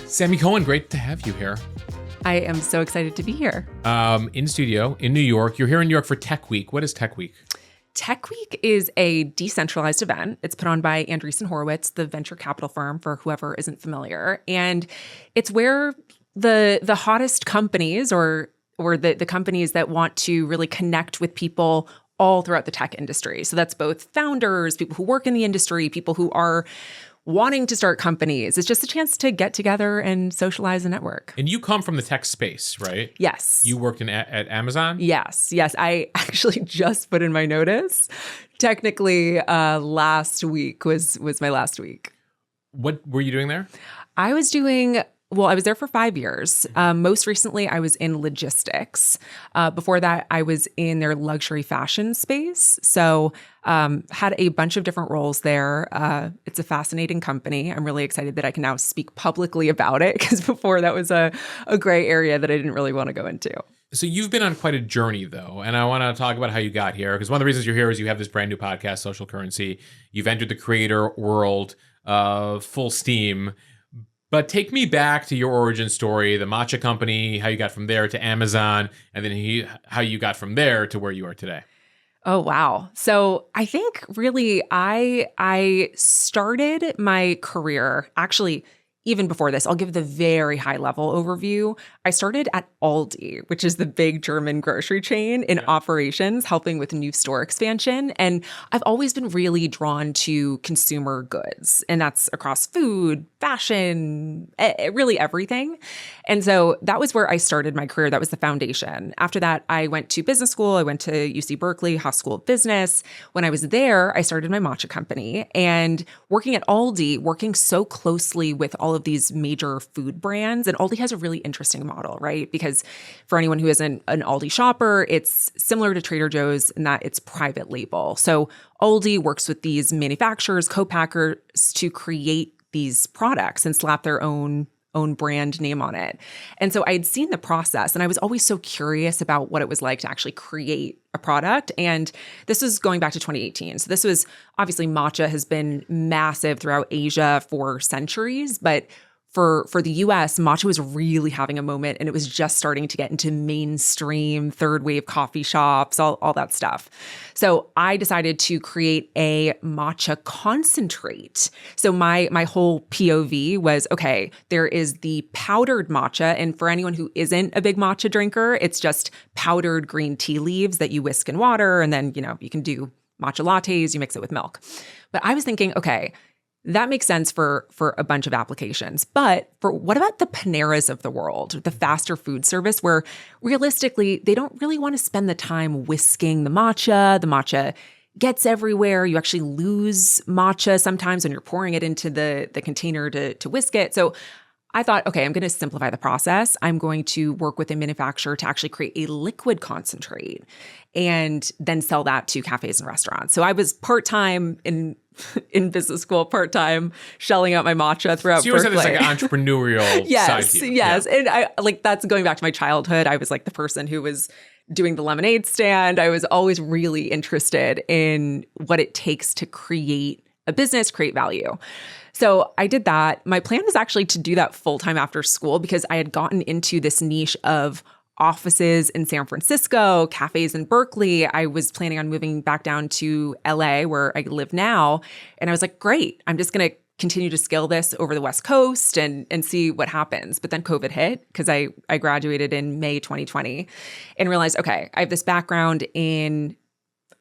Sammi Cohen, great to have you here. I am so excited to be here. In studio in New York. You're here in New York for Tech Week. What is Tech Week? Tech Week is a decentralized event. It's put on by Andreessen Horowitz, the venture capital firm, for whoever isn't familiar. And it's where the hottest companies or the companies that want to really connect with people all throughout the tech industry. So that's both founders, people who work in the industry, people who are wanting to start companies. It's just a chance to get together and socialize and network. And you come from the tech space, right? Yes. You worked at Amazon? Yes. I actually just put in my notice. Technically, last week was my last week. What were you doing there? I was there for 5 years. Most recently, I was in logistics. Before that, I was in their luxury fashion space. So had a bunch of different roles there. It's a fascinating company. I'm really excited that I can now speak publicly about it, because before that was a gray area that I didn't really want to go into. So you've been on quite a journey, though, and I want to talk about how you got here, because one of the reasons you're here is you have this brand new podcast, Social Currency. You've entered the creator world full steam. But take me back to your origin story, the matcha company, how you got from there to Amazon, and then how you got from there to where you are today. Oh, wow. So I think really I started my career, actually, even before this. I'll give the very high level overview. I started at Aldi, which is the big German grocery chain, in operations, helping with new store expansion. And I've always been really drawn to consumer goods, and that's across food, fashion, really everything. And so that was where I started my career. That was the foundation. After that, I went to business school. I went to UC Berkeley, Haas School of Business. When I was there, I started my matcha company, and working at Aldi, working so closely with all of these major food brands. And Aldi has a really interesting model, right? Because for anyone who isn't an Aldi shopper, it's similar to Trader Joe's in that it's private label. So Aldi works with these manufacturers, co-packers to create these products and slap their own brand name on it. And so I'd seen the process, and I was always so curious about what it was like to actually create a product. And this was going back to 2018. So this was obviously, matcha has been massive throughout Asia for centuries, but for the US, matcha was really having a moment, and it was just starting to get into mainstream third wave coffee shops, all that stuff. So I decided to create a matcha concentrate. So my whole POV was, okay, there is the powdered matcha. And for anyone who isn't a big matcha drinker, it's just powdered green tea leaves that you whisk in water. And then, you can do matcha lattes, you mix it with milk. But I was thinking, okay, that makes sense for a bunch of applications. But for what about the Paneras of the world, the faster food service, where realistically, they don't really want to spend the time whisking the matcha. The matcha gets everywhere. You actually lose matcha sometimes when you're pouring it into the container to whisk it. So I thought, okay, I'm going to simplify the process. I'm going to work with a manufacturer to actually create a liquid concentrate and then sell that to cafes and restaurants. So I was part-time in business school, part-time shelling out my matcha throughout Berkeley. So you always had this like entrepreneurial side to you. Yes. Yeah. And I that's going back to my childhood. I was like the person who was doing the lemonade stand. I was always really interested in what it takes to create a business, create value. So I did that. My plan was actually to do that full-time after school, because I had gotten into this niche of offices in San Francisco, cafes in Berkeley. I was planning on moving back down to LA, where I live now. And I was like, great, I'm just going to continue to scale this over the West Coast and see what happens. But then COVID hit, because I graduated in May 2020 and realized, okay, I have this background in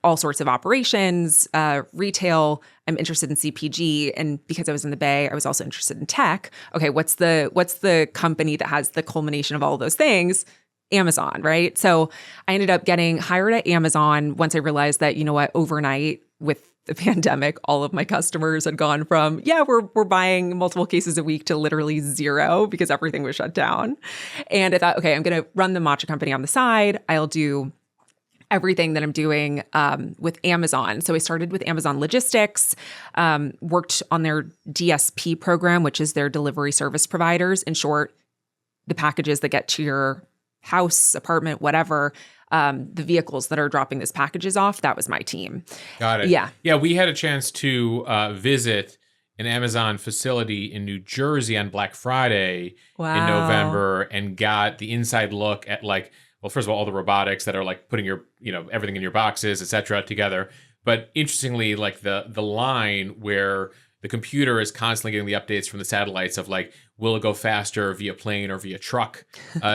all sorts of operations, retail. I'm interested in CPG. And because I was in the Bay, I was also interested in tech. Okay, what's the company that has the culmination of all of those things? Amazon, right? So I ended up getting hired at Amazon once I realized that, overnight with the pandemic, all of my customers had gone from, we're buying multiple cases a week to literally zero because everything was shut down. And I thought, okay, I'm going to run the matcha company on the side. I'll do everything that I'm doing with Amazon. So I started with Amazon Logistics, worked on their DSP program, which is their delivery service providers. In short, the packages that get to your house, apartment, whatever, the vehicles that are dropping these packages off, that was my team. Got it. Yeah. Yeah, we had a chance to visit an Amazon facility in New Jersey on Black Friday in Wow. November and got the inside look at like, well, first of all the robotics that are like putting your, everything in your boxes, et cetera, together. But interestingly, like the line where the computer is constantly getting the updates from the satellites of like, will it go faster via plane or via truck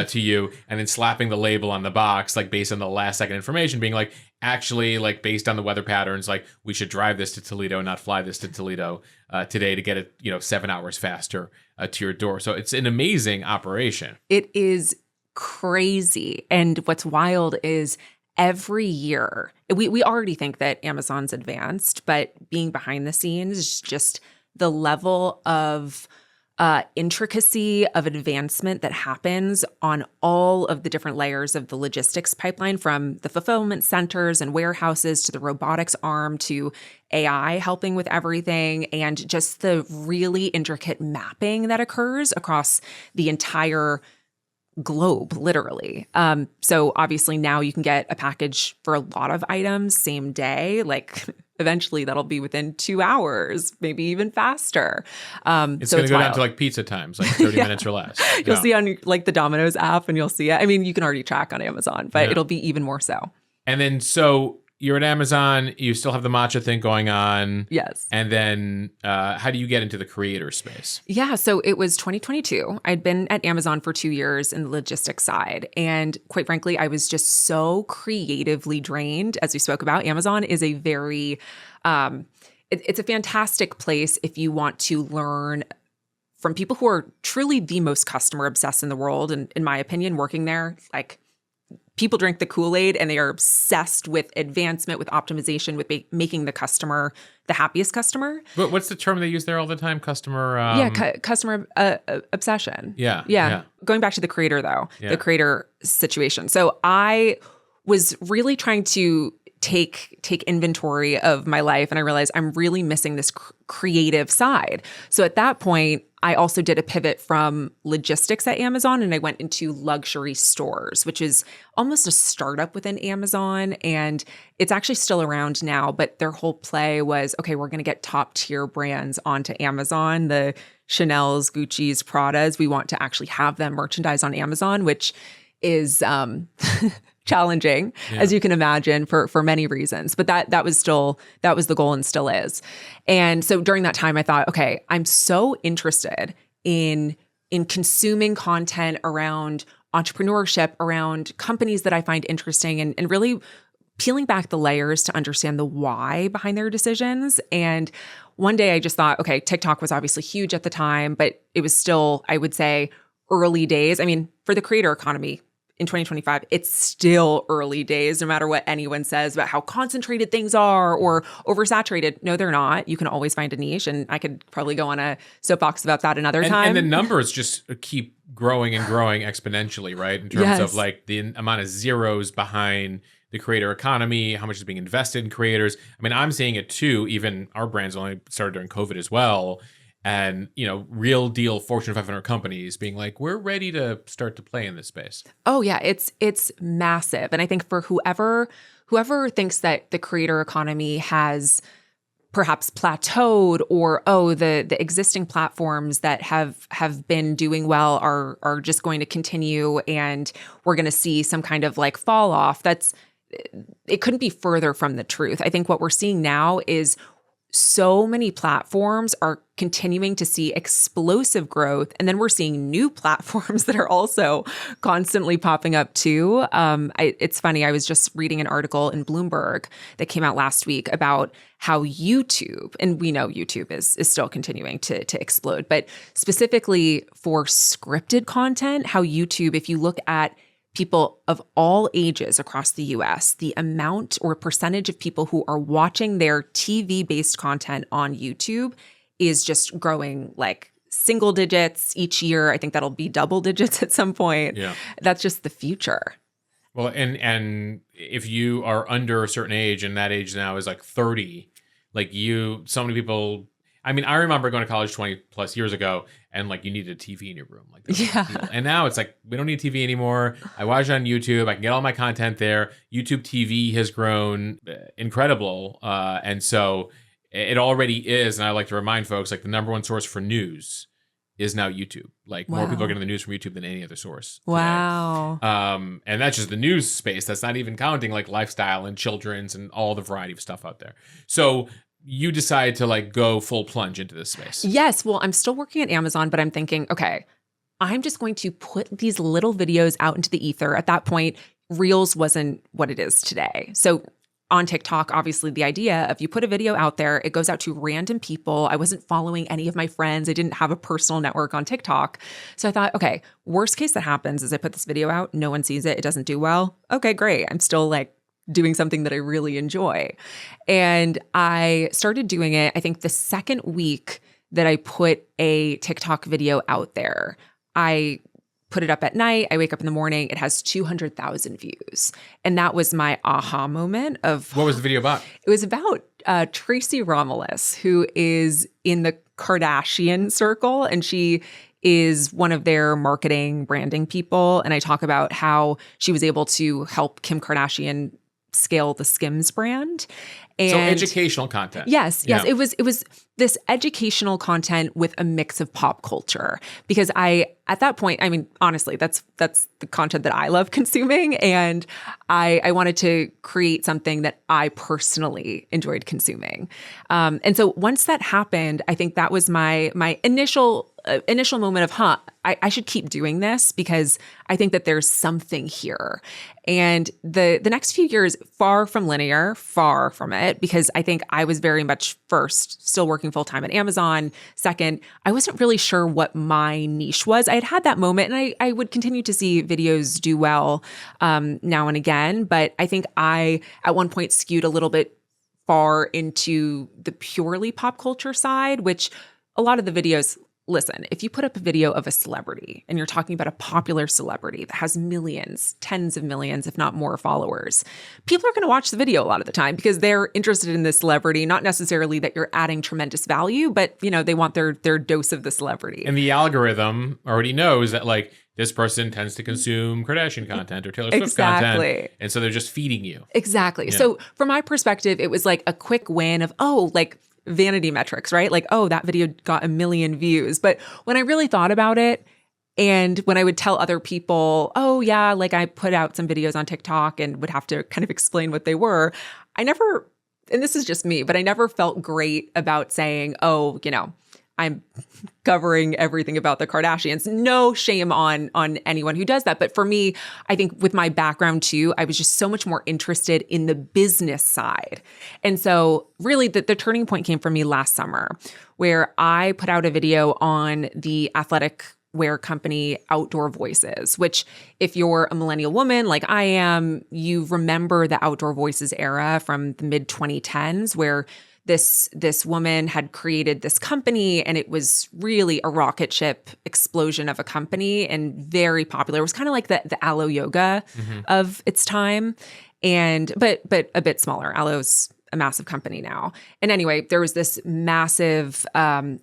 to you? And then slapping the label on the box, like based on the last second information, being like, actually, like based on the weather patterns, like we should drive this to Toledo, not fly this to Toledo today to get it, 7 hours faster to your door. So it's an amazing operation. It is crazy. And what's wild is every year, we already think that Amazon's advanced, but being behind the scenes is just the level of intricacy of advancement that happens on all of the different layers of the logistics pipeline, from the fulfillment centers and warehouses to the robotics arm to AI helping with everything, and just the really intricate mapping that occurs across the entire globe, literally. So obviously now you can get a package for a lot of items same day. Like eventually that'll be within 2 hours, maybe even faster. It's going to go down to like pizza times, like 30 minutes or less. You'll see on like the Domino's app and you'll see it. I mean, you can already track on Amazon, but it'll be even more so. And then, so you're at Amazon, you still have the matcha thing going on. Yes. And then how do you get into the creator space? Yeah, so it was 2022. I'd been at Amazon for 2 years in the logistics side. And quite frankly, I was just so creatively drained. As we spoke about, Amazon is a very, it's a fantastic place if you want to learn from people who are truly the most customer obsessed in the world. And in my opinion, working there, like, people drink the Kool-Aid and they are obsessed with advancement, with optimization, with making the customer the happiest customer. But what's the term they use there all the time? Customer... customer obsession. Yeah. Going back to the creator, though, the creator situation. So I was really trying to take inventory of my life, and I realized I'm really missing this creative side. So at that point, I also did a pivot from logistics at Amazon, and I went into luxury stores, which is almost a startup within Amazon. And it's actually still around now, but their whole play was, okay, we're going to get top tier brands onto Amazon, the Chanel's, Gucci's, Prada's. We want to actually have them merchandise on Amazon, which is challenging, as you can imagine, for many reasons. But that was the goal and still is. And so during that time, I thought, okay, I'm so interested in consuming content around entrepreneurship, around companies that I find interesting, and really peeling back the layers to understand the why behind their decisions. And one day I just thought, okay, TikTok was obviously huge at the time, but it was still, I would say, early days. I mean, for the creator economy, in 2025, it's still early days, no matter what anyone says about how concentrated things are or oversaturated. No, they're not. You can always find a niche, and I could probably go on a soapbox about that another time. And the numbers just keep growing and growing exponentially, right? In terms of like the amount of zeros behind the creator economy, how much is being invested in creators. I mean, I'm seeing it too. Even our brands only started during COVID as well. And, real deal Fortune 500 companies being like, we're ready to start to play in this space. Oh yeah, it's massive. And I think for whoever thinks that the creator economy has perhaps plateaued, or the existing platforms that have been doing well are just going to continue and we're going to see some kind of like fall off, it couldn't be further from the truth. I think what we're seeing now is so many platforms are continuing to see explosive growth. And then we're seeing new platforms that are also constantly popping up too. It's funny, I was just reading an article in Bloomberg that came out last week about how YouTube, and we know YouTube is still continuing to explode, but specifically for scripted content, how YouTube, if you look at people of all ages across the US, the amount or percentage of people who are watching their TV-based content on YouTube is just growing like single digits each year. I think that'll be double digits at some point. Yeah. That's just the future. Well, and if you are under a certain age, and that age now is like 30, like so many people, I mean, I remember going to college 20 plus years ago, and like you needed a TV in your room. Like, and now it's like, we don't need TV anymore. I watch it on YouTube. I can get all my content there. YouTube TV has grown incredible. And so it already is. And I like to remind folks, like the number one source for news is now YouTube. Like more people are getting the news from YouTube than any other source today. Wow. And that's just the news space. That's not even counting like lifestyle and children's and all the variety of stuff out there. So you decide to like go full plunge into this space. Yes. Well, I'm still working at Amazon, but I'm thinking, okay, I'm just going to put these little videos out into the ether. At that point, Reels wasn't what it is today. So on TikTok, obviously the idea of you put a video out there, it goes out to random people. I wasn't following any of my friends. I didn't have a personal network on TikTok. So I thought, okay, worst case that happens is I put this video out, no one sees it, it doesn't do well. Okay, great. I'm still like doing something that I really enjoy. And I started doing it, I think the second week that I put a TikTok video out there. I put it up at night. I wake up in the morning. It has 200,000 views. And that was my aha moment of— What was the video about? It was about Tracy Romulus, who is in the Kardashian circle. And she is one of their marketing branding people. And I talk about how she was able to help Kim Kardashian scale the Skims brand. And so educational content. Yes. It was this educational content with a mix of pop culture, because at that point, I mean, honestly, that's the content that I love consuming. And I wanted to create something that I personally enjoyed consuming. And so once that happened, I think that was my initial moment of, I should keep doing this because I think that there's something here. And the next few years, far from linear, far from it, because I think I was very much first, still working full time at Amazon. Second, I wasn't really sure what my niche was. I had that moment, and I would continue to see videos do well now and again. But I think I, at one point, skewed a little bit far into the purely pop culture side, which a lot of the videos— Listen, if you put up a video of a celebrity and you're talking about a popular celebrity that has millions, tens of millions, if not more followers, people are going to watch the video a lot of the time because they're interested in this celebrity, not necessarily that you're adding tremendous value, but they want their dose of the celebrity. And the algorithm already knows that like this person tends to consume Kardashian content or Taylor Swift content. And so they're just feeding you. Exactly. Yeah. So from my perspective, it was like a quick win of, vanity metrics, right? Like, that video got 1 million views. But when I really thought about it, and when I would tell other people, like I put out some videos on TikTok and would have to kind of explain what they were, I never, and this is just me, but I never felt great about saying, I'm covering everything about the Kardashians. No shame on anyone who does that. But for me, I think with my background too, I was just so much more interested in the business side. And so really the turning point came for me last summer, where I put out a video on the athletic wear company Outdoor Voices, which if you're a millennial woman like I am, you remember the Outdoor Voices era from the mid 2010s, where this woman had created this company, and it was really a rocket ship explosion of a company and very popular. It was kind of like the Alo Yoga of its time, but a bit smaller. Alo's a massive company now. And anyway, there was this massive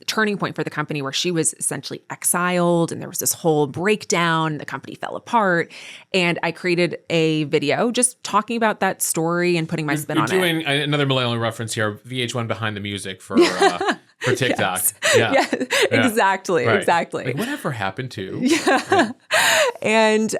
turning point for the company where she was essentially exiled, and there was this whole breakdown. The company fell apart, and I created a video just talking about that story and putting my spin on it. You're doing another millennial reference here, VH1 Behind the Music for TikTok. Yes. Exactly. Like, whatever happened to? Yeah. And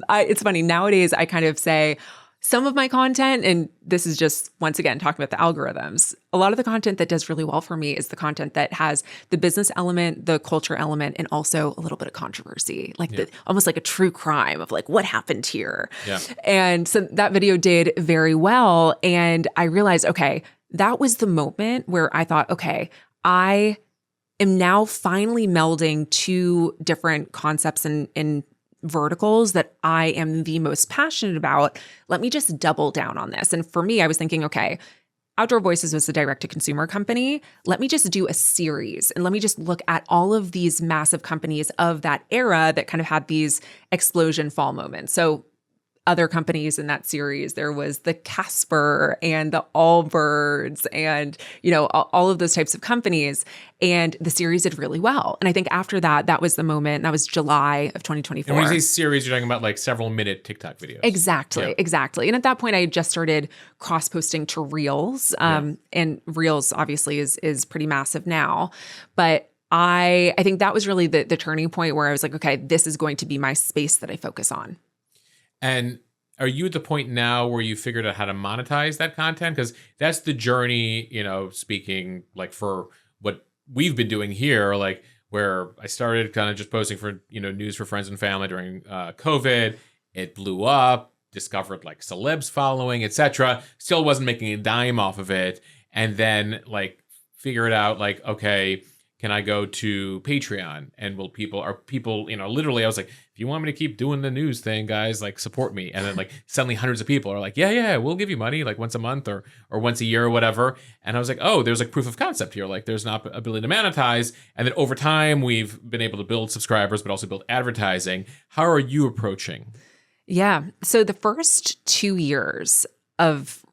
it's funny, nowadays I kind of say, some of my content, and this is just, once again, talking about the algorithms, a lot of the content that does really well for me is the content that has the business element, the culture element, and also a little bit of controversy, like almost like a true crime of like, what happened here? Yeah. And so that video did very well. And I realized, okay, that was the moment where I thought, okay, I am now finally melding two different concepts in verticals that I am the most passionate about. Let me just double down on this. And for me, I was thinking, okay, Outdoor Voices was a direct-to-consumer company. Let me just do a series, and let me just look at all of these massive companies of that era that kind of had these explosion fall moments. So other companies in that series. There was the Casper and the Allbirds and, all of those types of companies. And the series did really well. And I think after that, that was the moment. That was July of 2024. And when you say series, you're talking about like several minute TikTok videos. Exactly. And at that point, I had just started cross-posting to Reels. And Reels obviously is pretty massive now. But I think that was really the turning point where I was like, okay, this is going to be my space that I focus on. And are you at the point now where you figured out how to monetize that content? Because that's the journey, speaking like for what we've been doing here, like where I started kind of just posting for, news for friends and family during COVID. It blew up, discovered like celebs following, etc. Still wasn't making a dime off of it. And then like figured out like, okay, can I go to Patreon? And are people, literally I was like, if you want me to keep doing the news thing, guys, like support me. And then like suddenly hundreds of people are like, yeah, we'll give you money like once a month or once a year or whatever. And I was like, oh, there's like proof of concept here. Like there's an ability to monetize. And then over time, we've been able to build subscribers, but also build advertising. How are you approaching? Yeah. So the first 2 years of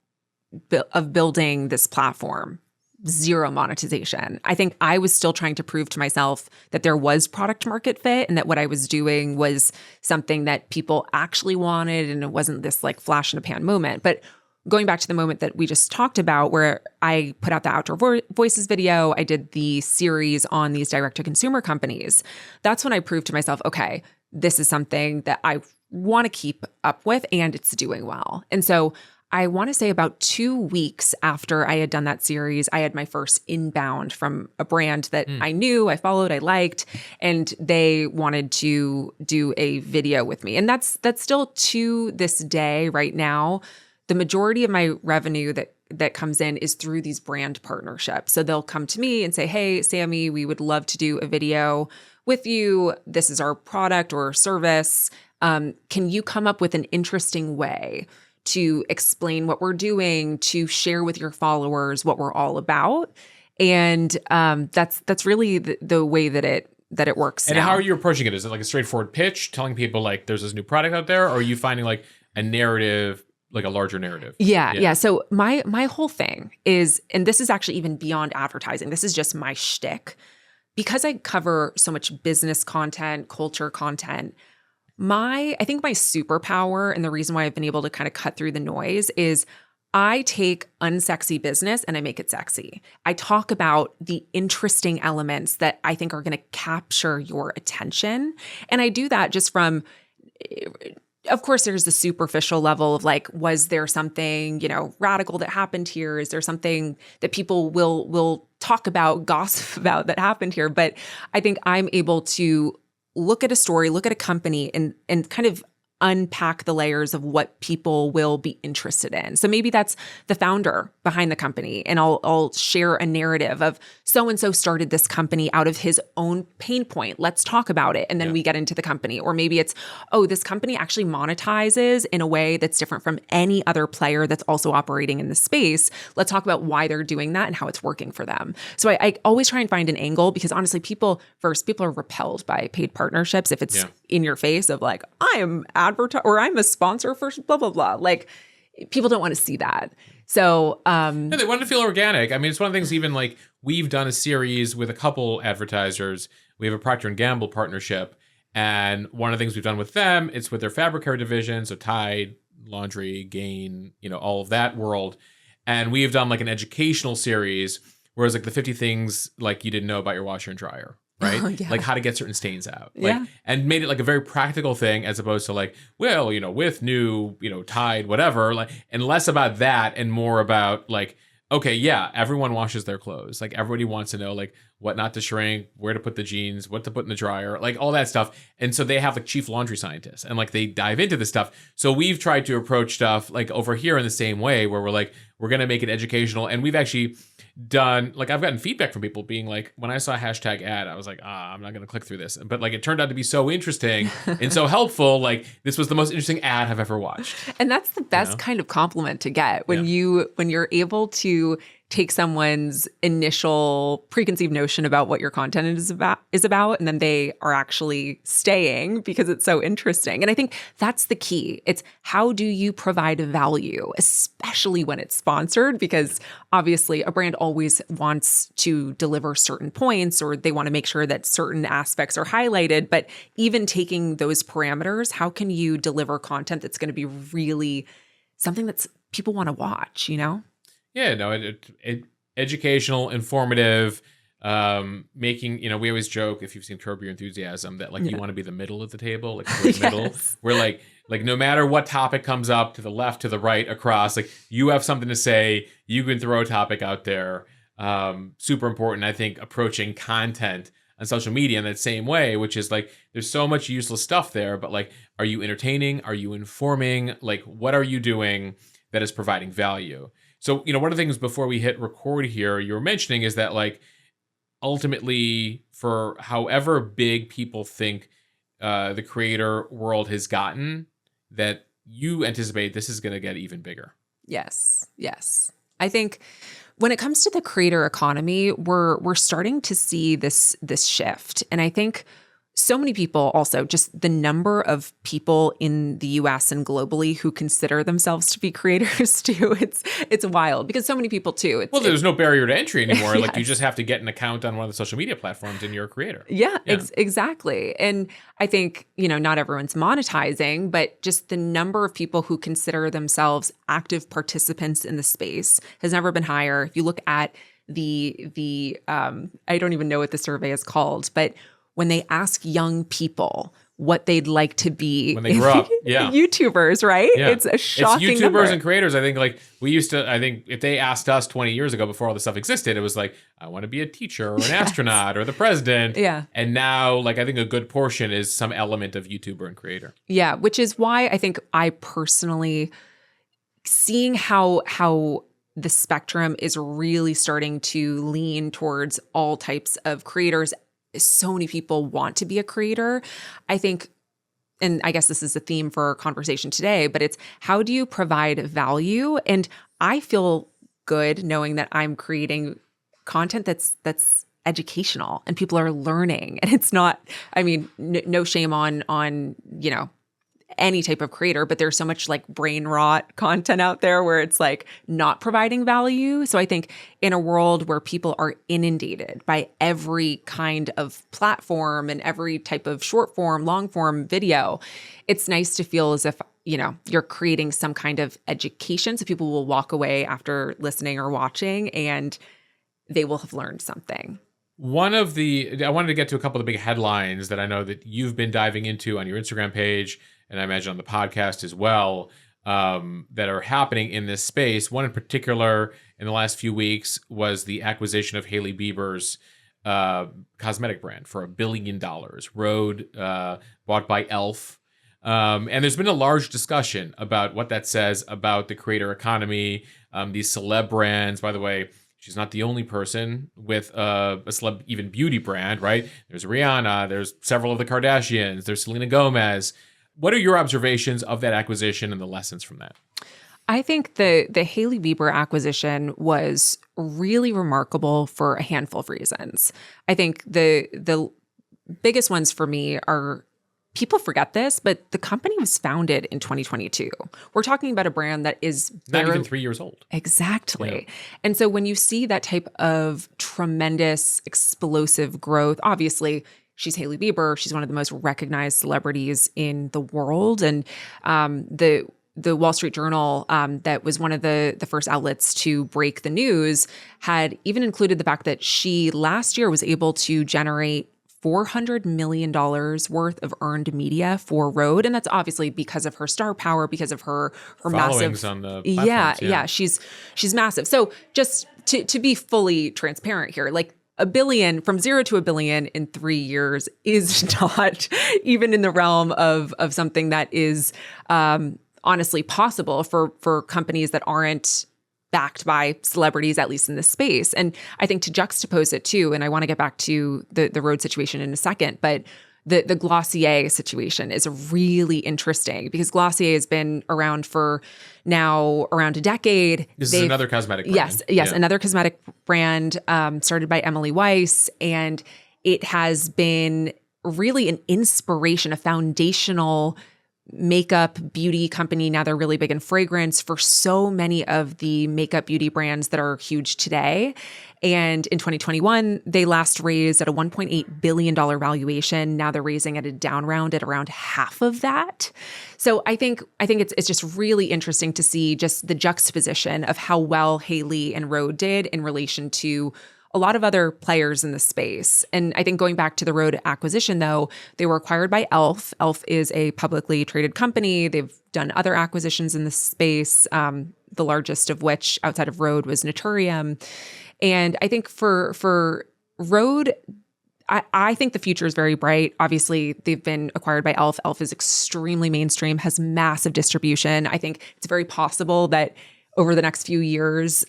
building this platform, zero monetization. I think I was still trying to prove to myself that there was product market fit and that what I was doing was something that people actually wanted and it wasn't this like flash in a pan moment. But going back to the moment that we just talked about where I put out the Outdoor Voices video, I did the series on these direct-to-consumer companies. That's when I proved to myself, okay, this is something that I want to keep up with and it's doing well. And so I want to say about 2 weeks after I had done that series, I had my first inbound from a brand that I knew, I followed, I liked, and they wanted to do a video with me. And that's still to this day right now, the majority of my revenue that comes in is through these brand partnerships. So they'll come to me and say, hey, Sammi, we would love to do a video with you. This is our product or service. Can you come up with an interesting way to explain what we're doing, to share with your followers what we're all about? And that's really the way that it works. And now. How are you approaching it? Is it like a straightforward pitch, telling people like there's this new product out there, or are you finding like a narrative, like a larger narrative? Yeah. So my whole thing is, and this is actually even beyond advertising, this is just my shtick. Because I cover so much business content, culture content, I think my superpower and the reason why I've been able to kind of cut through the noise is I take unsexy business and I make it sexy. I talk about the interesting elements that I think are going to capture your attention. And I do that just from, of course, there's the superficial level of like, was there something, radical that happened here? Is there something that people will talk about, gossip about that happened here? But I think I'm able to look at a story, look at a company and kind of unpack the layers of what people will be interested in. So maybe that's the founder behind the company, and I'll share a narrative of so-and-so started this company out of his own pain point. Let's talk about it. And then we get into the company. Or maybe it's, this company actually monetizes in a way that's different from any other player that's also operating in the space. Let's talk about why they're doing that and how it's working for them. So I always try and find an angle, because honestly, people are repelled by paid partnerships if it's in your face of like, I am or I'm a sponsor for blah, blah, blah. Like, people don't want to see that. So, they want to feel organic. I mean, it's one of the things, even like we've done a series with a couple advertisers. We have a Procter & Gamble partnership. And one of the things we've done with them, it's with their fabric care division. So Tide, Laundry, Gain, all of that world. And we've done like an educational series, whereas like the 50 things like you didn't know about your washer and dryer. Right? Oh, yeah. Like how to get certain stains out. And made it like a very practical thing, as opposed to like, well, with new, Tide, whatever, like, and less about that and more about like, okay, yeah, everyone washes their clothes. Like everybody wants to know like what not to shrink, where to put the jeans, what to put in the dryer, like all that stuff. And so they have like chief laundry scientists and like they dive into this stuff. So we've tried to approach stuff like over here in the same way, where we're like, we're going to make it educational. And we've actually done, like, I've gotten feedback from people being like, when I saw a hashtag ad, I was like, I'm not going to click through this. But like, it turned out to be so interesting and so helpful. Like, this was the most interesting ad I've ever watched. And that's the best kind of compliment to get when you're able to take someone's initial preconceived notion about what your content is about, and then they are actually staying because it's so interesting. And I think that's the key. It's how do you provide value, especially when it's sponsored, because obviously a brand always wants to deliver certain points, or they want to make sure that certain aspects are highlighted. But even taking those parameters, how can you deliver content that's going to be really something that's people want to watch, you know? Yeah, no, it educational, informative, making, we always joke, if you've seen Curb Your Enthusiasm, that you want to be the middle of the table, like the middle, where like no matter what topic comes up, to the left, to the right, across, like you have something to say, you can throw a topic out there. Super important, I think, approaching content on social media in that same way, which is like, there's so much useless stuff there, but like, are you entertaining? Are you informing? Like, what are you doing that is providing value? So, one of the things before we hit record here, you were mentioning is that like, ultimately, for however big people think the creator world has gotten, that you anticipate this is going to get even bigger. Yes. I think when it comes to the creator economy, we're starting to see this shift. And I think so many people also, just the number of people in the US and globally who consider themselves to be creators too, it's wild, because so many people too. There's no barrier to entry anymore. Yes. Like you just have to get an account on one of the social media platforms and you're a creator. Yeah. Exactly. And I think, not everyone's monetizing, but just the number of people who consider themselves active participants in the space has never been higher. If you look at the I don't even know what the survey is called, but when they ask young people what they'd like to be when they grow up, YouTubers, right? Yeah. It's a shocking It's YouTubers number. And creators. I think I think if they asked us 20 years ago before all this stuff existed, it was like, I want to be a teacher or an astronaut or the president. Yeah. And now, like, I think a good portion is some element of YouTuber and creator. Yeah, which is why I think I personally, seeing how the spectrum is really starting to lean towards all types of creators. So many people want to be a creator. I think, and I guess this is the theme for our conversation today, but it's how do you provide value? And I feel good knowing that I'm creating content that's educational and people are learning. And it's not, no shame on any type of creator, but there's so much like brain rot content out there where it's like not providing value. So I think in a world where people are inundated by every kind of platform and every type of short form, long form video, it's nice to feel as if, you're creating some kind of education. So people will walk away after listening or watching and they will have learned something. I wanted to get to a couple of the big headlines that I know that you've been diving into on your Instagram page, and I imagine on the podcast as well, that are happening in this space. One in particular in the last few weeks was the acquisition of Hailey Bieber's cosmetic brand for $1 billion. Rhode, bought by e.l.f. And there's been a large discussion about what that says about the creator economy, these celeb brands. By the way, she's not the only person with a celeb, even beauty brand, right? There's Rihanna, there's several of the Kardashians, there's Selena Gomez. What are your observations of that acquisition and the lessons from that? I think the Hailey Bieber acquisition was really remarkable for a handful of reasons. I think the biggest ones for me are, people forget this, but the company was founded in 2022. We're talking about a brand that is not even 3 years old. Exactly. Yeah. And so when you see that type of tremendous, explosive growth, obviously she's Hailey Bieber. She's one of the most recognized celebrities in the world. And the Wall Street Journal, that was one of the first outlets to break the news, had even included the fact that she last year was able to generate $400 million worth of earned media for Rhode. And that's obviously because of her star power, because of her followings massive on the platforms. Yeah. She's massive. So just to be fully transparent here, like $1 billion, from 0 to $1 billion in 3 years is not even in the realm of something that is honestly possible for companies that aren't backed by celebrities, at least in this space. And I think to juxtapose it too, and I want to get back to the Rhode situation in a second, but the Glossier situation is really interesting because Glossier has been around for now around a decade. This is another cosmetic brand. Yes, yeah. Another cosmetic brand started by Emily Weiss, and it has been really an inspiration, a foundational makeup beauty company. Now they're really big in fragrance for so many of the makeup beauty brands that are huge today. And in 2021, they last raised at a $1.8 billion valuation. Now they're raising at a down round at around half of that. So I think it's just really interesting to see just the juxtaposition of how well Hailey and Rhode did in relation to a lot of other players in the space. And I think going back to the Rhode acquisition, though, they were acquired by e.l.f. e.l.f. is a publicly traded company. They've done other acquisitions in the space, the largest of which outside of Rhode was Naturium. And I think for Rhode, I think the future is very bright. Obviously, they've been acquired by e.l.f. e.l.f. is extremely mainstream, has massive distribution. I think it's very possible that over the next few years,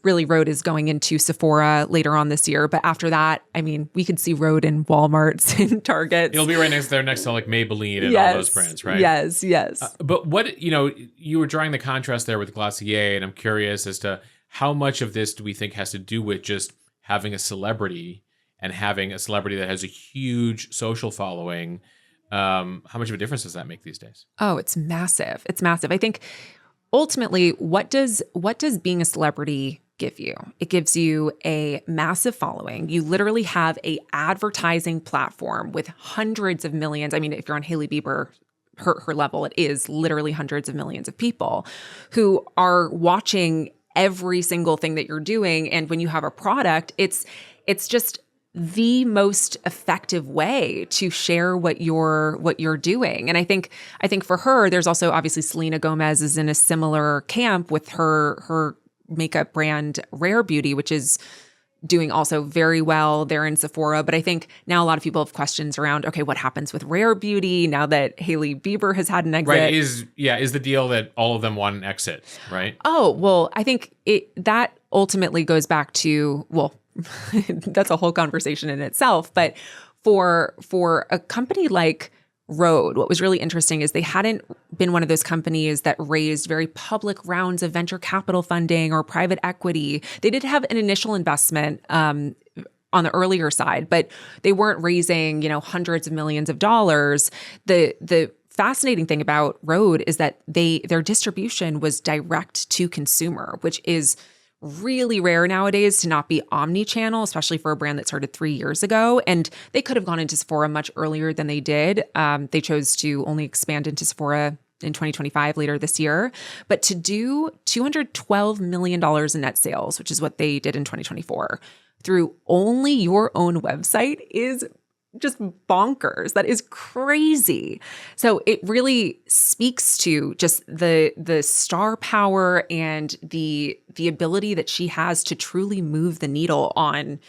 really Rhode is going into Sephora later on this year. But after that, I mean, we could see Rhode in Walmarts and Targets. It'll be right next to like Maybelline and all those brands, right? Yes. But what, you were drawing the contrast there with Glossier, and I'm curious as to how much of this do we think has to do with just having a celebrity and having a celebrity that has a huge social following? How much of a difference does that make these days? Oh, it's massive. It's massive. I think ultimately, what does being a celebrity give you? It gives you a massive following. You literally have a advertising platform with hundreds of millions. I mean, if you're on Hailey Bieber, her level, it is literally hundreds of millions of people who are watching every single thing that you're doing. And when you have a product, it's just the most effective way to share what you're doing. And I think for her, there's also obviously Selena Gomez is in a similar camp with her makeup brand Rare Beauty, which is doing also very well. They're in Sephora. But I think now a lot of people have questions around, okay, what happens with Rare Beauty now that Hailey Bieber has had an exit? Right. Is the deal that all of them want an exit, right? Oh, well, I think that ultimately goes back to, well, that's a whole conversation in itself. But for a company like Rhode, what was really interesting is they hadn't been one of those companies that raised very public rounds of venture capital funding or private equity. They did have an initial investment on the earlier side, but they weren't raising, hundreds of millions of dollars. The fascinating thing about Rhode is that their distribution was direct to consumer, which is really rare nowadays to not be omni-channel, especially for a brand that started 3 years ago. And they could have gone into Sephora much earlier than they did. They chose to only expand into Sephora in 2025 later this year. But to do $212 million in net sales, which is what they did in 2024, through only your own website is just bonkers. That is crazy. So it really speaks to just the star power and the ability that she has to truly move the needle on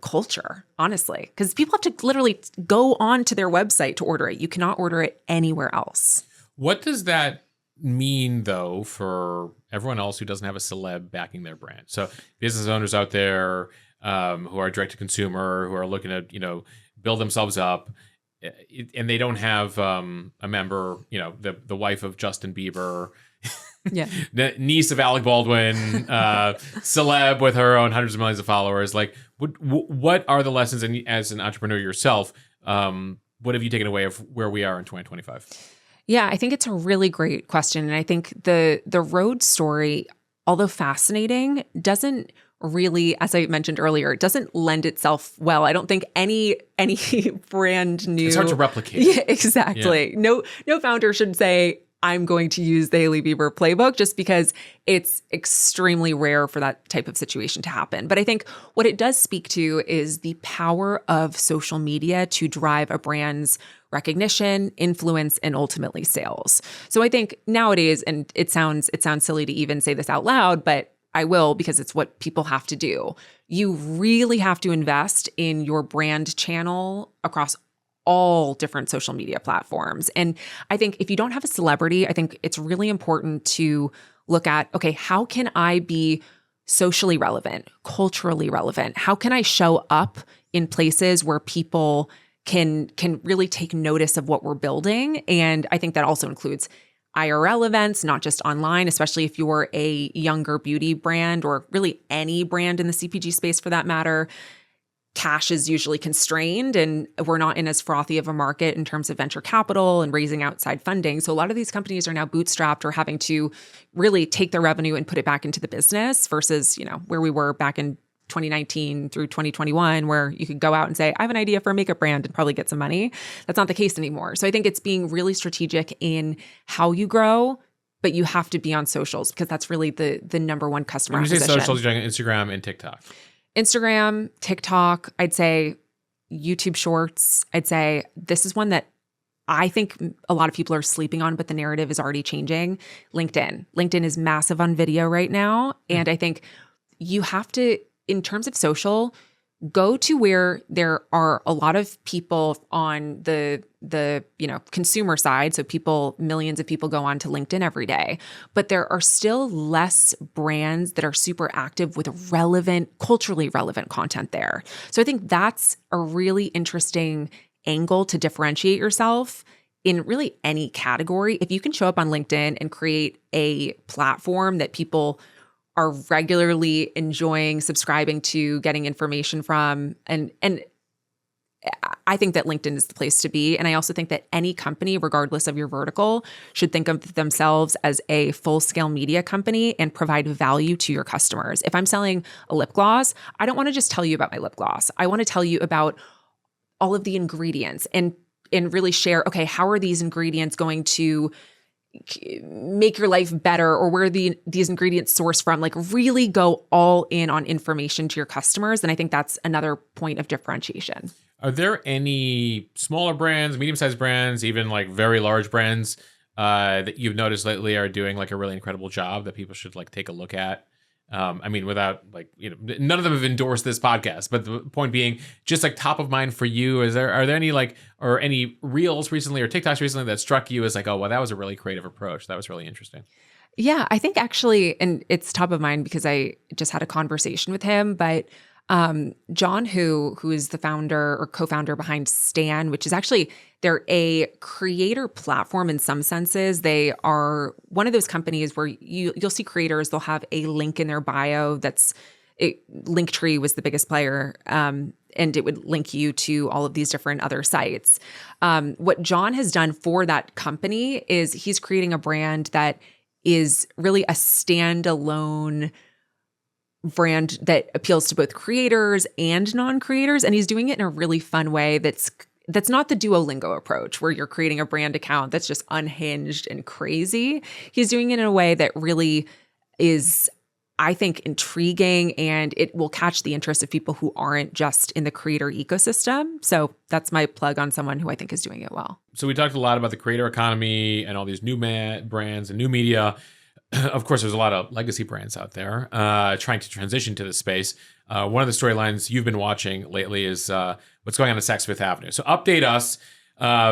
culture, honestly. Because people have to literally go onto their website to order it. You cannot order it anywhere else. What does that mean, though, for everyone else who doesn't have a celeb backing their brand? So business owners out there who are direct to consumer, who are looking to, build themselves up, and they don't have a member, the wife of Justin Bieber, yeah, the niece of Alec Baldwin, celeb with her own hundreds of millions of followers. Like, what are the lessons? And as an entrepreneur yourself, what have you taken away of where we are in 2025? Yeah, I think it's a really great question, and I think the Rhode story, although fascinating, doesn't really, as I mentioned earlier, it doesn't lend itself well. I don't think any brand new. It's hard to replicate. Yeah, exactly. Yeah. No founder should say, I'm going to use the Hailey Bieber playbook, just because it's extremely rare for that type of situation to happen. But I think what it does speak to is the power of social media to drive a brand's recognition, influence, and ultimately sales. So I think nowadays, and it sounds silly to even say this out loud, but I will, because it's what people have to do. You really have to invest in your brand channel across all different social media platforms. And I think if you don't have a celebrity, I think it's really important to look at, okay, how can I be socially relevant, culturally relevant? How can I show up in places where people can really take notice of what we're building. And I think that also includes IRL events, not just online, especially if you're a younger beauty brand or really any brand in the CPG space for that matter. Cash is usually constrained and we're not in as frothy of a market in terms of venture capital and raising outside funding. So a lot of these companies are now bootstrapped or having to really take their revenue and put it back into the business versus, where we were back in 2019 through 2021, where you could go out and say, I have an idea for a makeup brand and probably get some money. That's not the case anymore. So I think it's being really strategic in how you grow, but you have to be on socials because that's really the number one customer acquisition. When you say socials, you're doing Instagram and TikTok. Instagram, TikTok, I'd say YouTube Shorts. I'd say this is one that I think a lot of people are sleeping on, but the narrative is already changing. LinkedIn. LinkedIn is massive on video right now. And I think you have to, in terms of social, go to where there are a lot of people on the consumer side. So millions of people go on to LinkedIn every day, but there are still less brands that are super active with culturally relevant content there. So I think that's a really interesting angle to differentiate yourself in really any category. If you can show up on LinkedIn and create a platform that people are regularly enjoying, subscribing to, getting information from. And I think that LinkedIn is the place to be. And I also think that any company, regardless of your vertical, should think of themselves as a full-scale media company and provide value to your customers. If I'm selling a lip gloss, I don't want to just tell you about my lip gloss. I want to tell you about all of the ingredients and really share, okay, how are these ingredients going to make your life better, or where these ingredients source from? Like really go all in on information to your customers. And I think that's another point of differentiation. Are there any smaller brands, medium-sized brands, even like very large brands that you've noticed lately are doing like a really incredible job that people should like take a look at? Without none of them have endorsed this podcast, but the point being, just like top of mind for you, are there any or any reels recently or TikToks recently that struck you as like, oh, well, that was a really creative approach. That was really interesting. Yeah, I think actually, and it's top of mind because I just had a conversation with him, but John, who is the founder or co-founder behind Stan, which is actually, they're a creator platform in some senses. They are one of those companies where you'll see creators, they'll have a link in their bio Linktree was the biggest player, and it would link you to all of these different other sites. What John has done for that company is he's creating a brand that is really a standalone brand that appeals to both creators and non-creators. And he's doing it in a really fun way that's not the Duolingo approach where you're creating a brand account that's just unhinged and crazy. He's doing it in a way that really is, I think, intriguing, and it will catch the interest of people who aren't just in the creator ecosystem. So that's my plug on someone who I think is doing it well. So we talked a lot about the creator economy and all these new brands and new media. Of course, there's a lot of legacy brands out there trying to transition to this space. One of the storylines you've been watching lately is what's going on at Saks Fifth Avenue. So update us,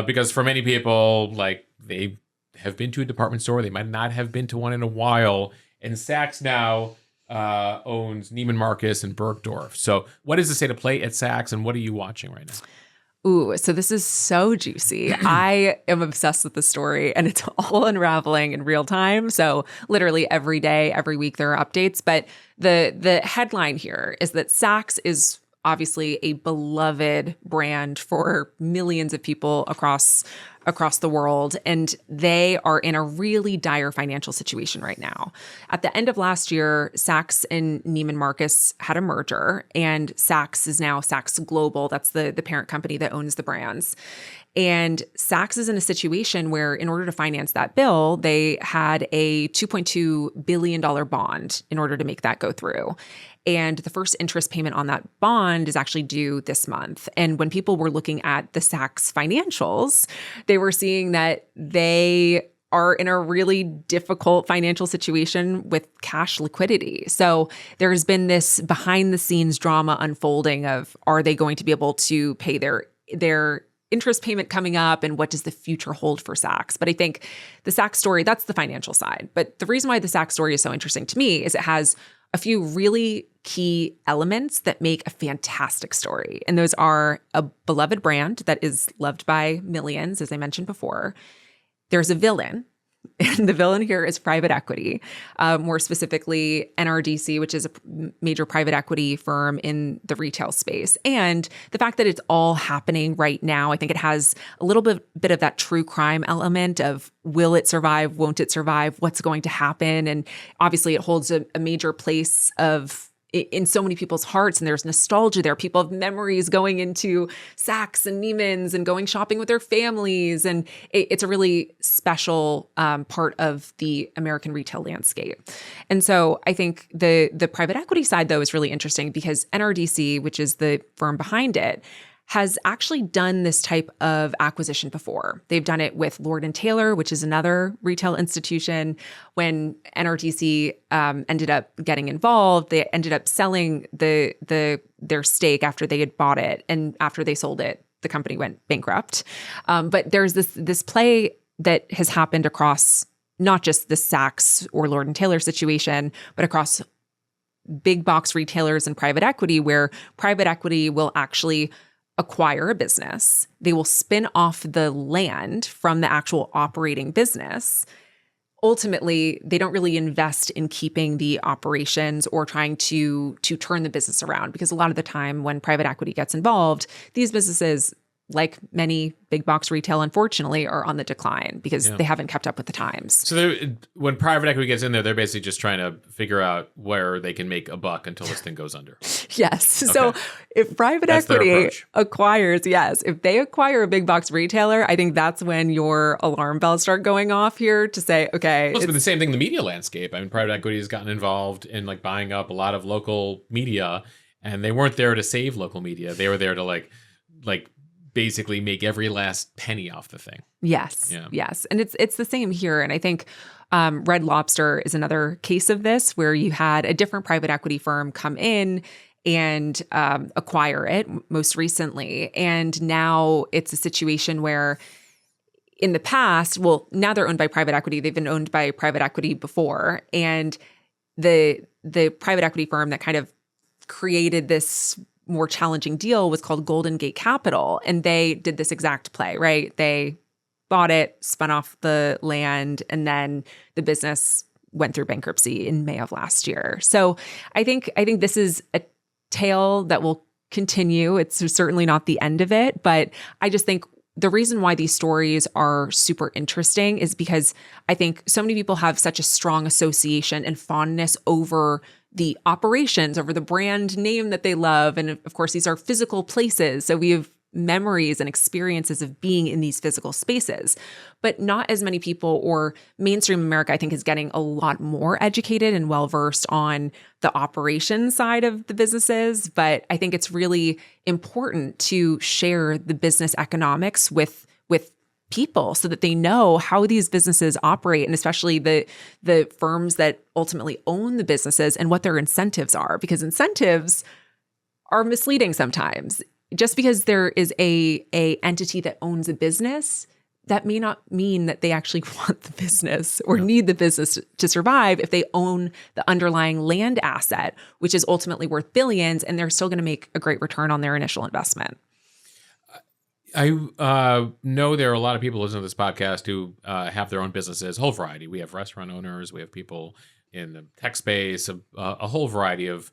because for many people, like they have been to a department store, they might not have been to one in a while, and Saks now owns Neiman Marcus and Bergdorf. So what is the state of play at Saks, and what are you watching right now? Ooh, so this is so juicy. I am obsessed with the story, and it's all unraveling in real time. So literally every day, every week, there are updates. But the headline here is that Saks is obviously a beloved brand for millions of people across the world, and they are in a really dire financial situation right now. At the end of last year, Saks and Neiman Marcus had a merger, and Saks is now Saks Global. That's the parent company that owns the brands. And Saks is in a situation where, in order to finance that bill, they had a $2.2 billion bond in order to make that go through. And the first interest payment on that bond is actually due this month. And when people were looking at the Saks financials, they were seeing that they are in a really difficult financial situation with cash liquidity. So there's been this behind the scenes drama unfolding of, are they going to be able to pay their interest payment coming up, and what does the future hold for Saks? But I think the Saks story, that's the financial side. But the reason why the Saks story is so interesting to me is it has a few really key elements that make a fantastic story. And those are a beloved brand that is loved by millions, as I mentioned before. There's a villain. And the villain here is private equity, more specifically NRDC, which is a major private equity firm in the retail space. And the fact that it's all happening right now, I think it has a little bit of that true crime element of will it survive, won't it survive, what's going to happen? And obviously it holds a major place in so many people's hearts, and there's nostalgia there. People have memories going into Saks and Neiman's and going shopping with their families. And it's a really special part of the American retail landscape. And so I think the private equity side, though, is really interesting because NRDC, which is the firm behind it, has actually done this type of acquisition before. They've done it with Lord & Taylor, which is another retail institution. When NRDC ended up getting involved, they ended up selling their stake after they had bought it. And after they sold it, the company went bankrupt. But there's this play that has happened across not just the Saks or Lord & Taylor situation, but across big box retailers and private equity, where private equity will actually acquire a business. They will spin off the land from the actual operating business. Ultimately, they don't really invest in keeping the operations or trying to turn the business around, because a lot of the time when private equity gets involved, these businesses, like many big box retail, unfortunately, are on the decline because they haven't kept up with the times. So when private equity gets in there, they're basically just trying to figure out where they can make a buck until this thing goes under. Yes. Okay. So if private equity acquires, if they acquire a big box retailer, I think that's when your alarm bells start going off here to say, okay. Well, it's been the same thing in the media landscape. I mean, private equity has gotten involved in like buying up a lot of local media, and they weren't there to save local media. They were there to like basically make every last penny off the thing. Yes. Yeah. Yes. And it's the same here. And I think Red Lobster is another case of this, where you had a different private equity firm come in and acquire it most recently. And now it's a situation where in the past, well, now they're owned by private equity. They've been owned by private equity before. And the private equity firm that kind of created this more challenging deal was called Golden Gate Capital. And they did this exact play, right? They bought it, spun off the land, and then the business went through bankruptcy in May of last year. So I think this is a tale that will continue. It's certainly not the end of it, but I just think the reason why these stories are super interesting is because I think so many people have such a strong association and fondness over the operations, over the brand name that they love. And of course, these are physical places. So we have memories and experiences of being in these physical spaces. But not as many people, or mainstream America, I think, is getting a lot more educated and well-versed on the operations side of the businesses. But I think it's really important to share the business economics with people so that they know how these businesses operate, and especially the firms that ultimately own the businesses and what their incentives are, because incentives are misleading sometimes. Just because there is a entity that owns a business, that may not mean that they actually want the business or need the business to survive if they own the underlying land asset, which is ultimately worth billions, and they're still going to make a great return on their initial investment. I know there are a lot of people listening to this podcast who have their own businesses, a whole variety. We have restaurant owners, we have people in the tech space, a whole variety of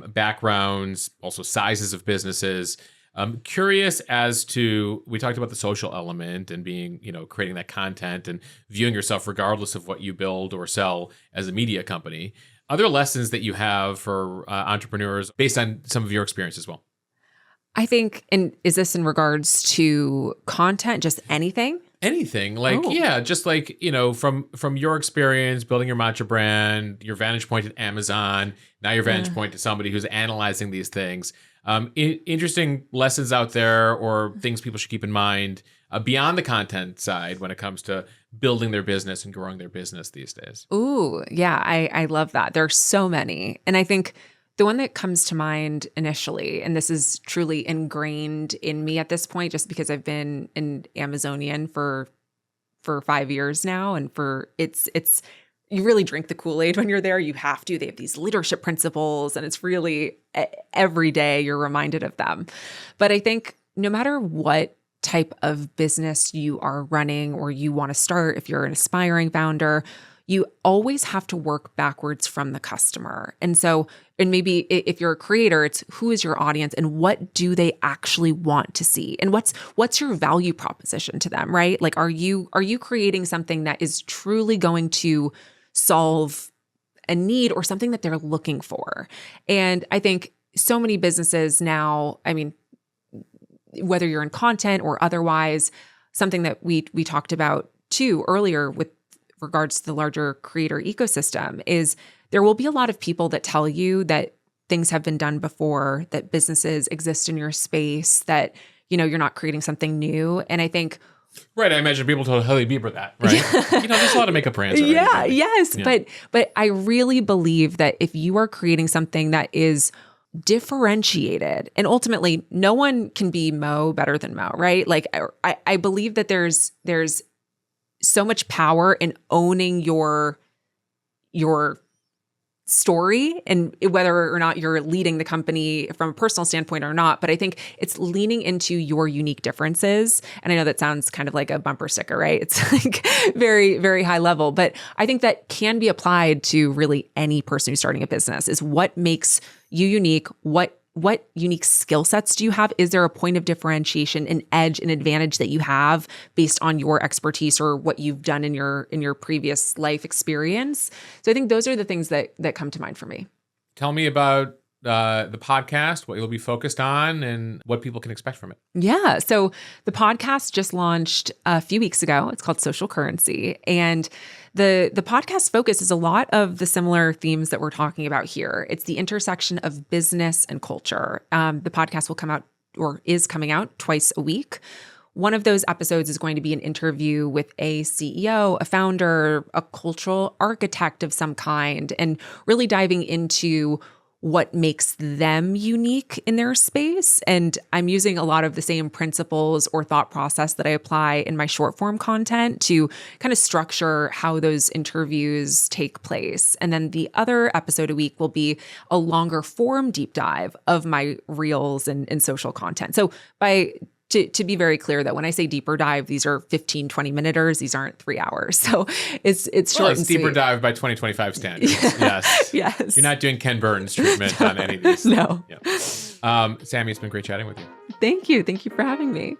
backgrounds, also sizes of businesses. I'm curious as to, we talked about the social element and being, creating that content and viewing yourself regardless of what you build or sell as a media company. Other lessons that you have for entrepreneurs based on some of your experience as well? I think, and is this in regards to content, just anything? Anything, just like, from your experience building your matcha brand, your vantage point at Amazon, now your vantage point to somebody who's analyzing these things. Interesting lessons out there or things people should keep in mind beyond the content side when it comes to building their business and growing their business these days. Ooh, yeah, I love that. There are so many. And I think the one that comes to mind initially, and this is truly ingrained in me at this point, just because I've been an Amazonian for 5 years now, and it's you really drink the Kool-Aid when you're there. You have to. They have these leadership principles, and it's really every day you're reminded of them. But I think no matter what type of business you are running or you want to start, if you're an aspiring founder, you always have to work backwards from the customer. And so, and maybe if you're a creator, it's who is your audience and what do they actually want to see? And what's your value proposition to them, right? Like, are you creating something that is truly going to solve a need or something that they're looking for? And I think so many businesses now, I mean, whether you're in content or otherwise, something that we talked about too earlier with regards to the larger creator ecosystem is there will be a lot of people that tell you that things have been done before, that businesses exist in your space, that, you know, you're not creating something new. And I think right. I imagine people told Hailey Bieber that, right? You know, there's a lot of makeup brands. Already, yeah. Yes. Yeah. But I really believe that if you are creating something that is differentiated, and ultimately no one can be Mo better than Mo, right? Like I believe that there's so much power in owning your story, and whether or not you're leading the company from a personal standpoint or not. But I think it's leaning into your unique differences. And I know that sounds kind of like a bumper sticker, right? It's like very, very high level, but I think that can be applied to really any person who's starting a business. Is what makes you unique? What unique skill sets do you have? Is there a point of differentiation, an edge, an advantage that you have based on your expertise or what you've done in your previous life experience? So I think those are the things that come to mind for me. Tell me about the podcast, what you'll be focused on, and what people can expect from it. Yeah. So the podcast just launched a few weeks ago. It's called Social Currency. And the podcast focus is a lot of the similar themes that we're talking about here. It's the intersection of business and culture. The podcast will come out, or is coming out, twice a week. One of those episodes is going to be an interview with a CEO, a founder, a cultural architect of some kind, and really diving into what makes them unique in their space. And I'm using a lot of the same principles or thought process that I apply in my short form content to kind of structure how those interviews take place. And then the other episode a week will be a longer form deep dive of my reels and social content. So to be very clear that when I say deeper dive, these are 15, 20 minuters. These aren't 3 hours. So it's short and deeper sweet. dive by 2025 standards. Yes. Yes. You're not doing Ken Burns treatment on any of these. No. Yeah. Sammi, it's been great chatting with you. Thank you. Thank you for having me.